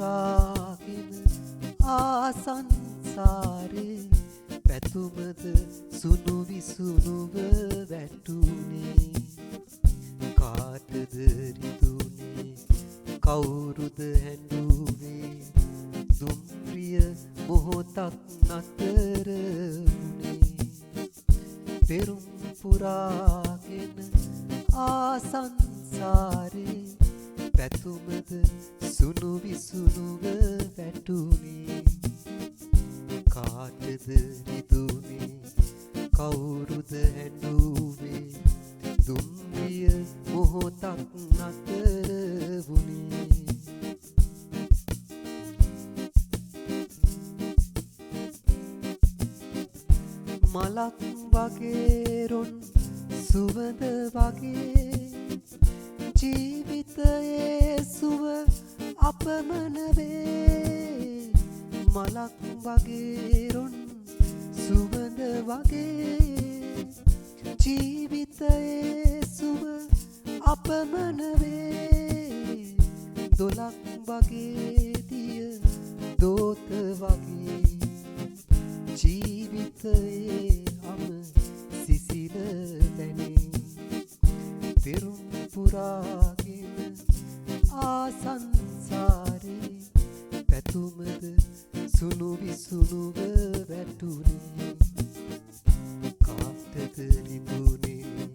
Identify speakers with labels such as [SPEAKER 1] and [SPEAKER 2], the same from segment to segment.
[SPEAKER 1] පුරාගෙන ආසංසාරේ පැතුමද සුණු විසුණුව වැටුනේ කාටද රිදුනේ කවුරුද හැඬුවේ දුම්රිය මොහොතක් නතර වුනේ පෙරුම් පුරාගෙන ආසංසාරේ පැතුමද සුණු විසුණුව වැටුනේ කාටද රිදුනේ කවුරුද හැඬුවේ දුම්රිය මොහොතක් නතර වුනේ මලක් වගේ රොන් සුවඳ වගේ ජීවිතයේ සුව අපමණ වේ මලක් වගේ රොන් සුවඳ වගේ ජීවිතයේ සුව අපමණ වේ දොලක් වගේ දිය දෝත වගේ ජීවිතයේ අම සිසිල දැනේ පෙරුම් පුරාගෙන ආසංසාරේ පැතුමද සුණු විසුණුව වැටුනේ කාටද රිදුනේ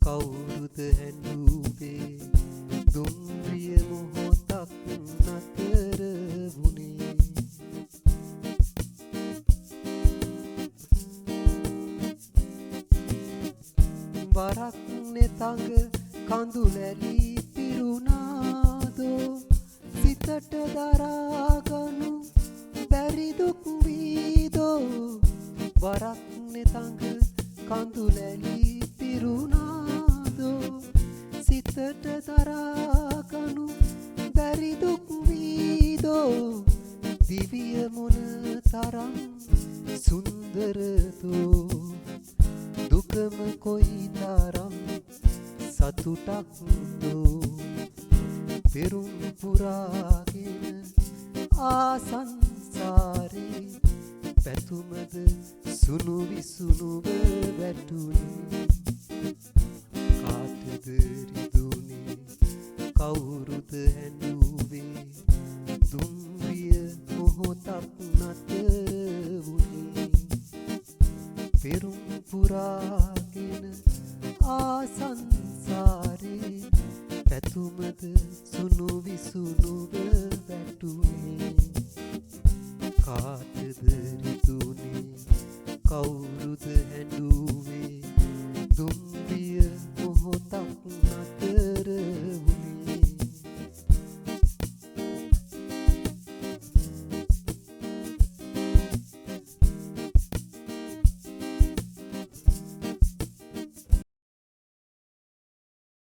[SPEAKER 1] කවුරුද හැඬුවේ දුම්රිය මොහොතක් නතර වුනේ වරක් නෙතඟ කඳුලැලි පිරුණාදෝ සිතට දරාගනු බැරි දුක් වීදෝ වරක් නෙතඟ කඳුලැලි පිරුණාදෝ සිතට දරාගනු බැරි දුක් වීදෝ දිවිය මොන තරම් සුන්දරදෝ දුකම කොයි තරම් සතුටක් දෝ පෙරුම් පුරාගෙන ආසංසාරේ පැතුමද සුණු විසුණුව වැටුනේ කාටද රිදුනේ කවුරුද හැඬුවේ දුම්රිය මොහොතක් නතර වුනේ පෙරුම් පුරාගෙන ආසංසාරේ පැතුමද සුණු විසුණුව වැටුනේ කාටද රිදුනේ කවුරුද හැඬුවේ දුම්රිය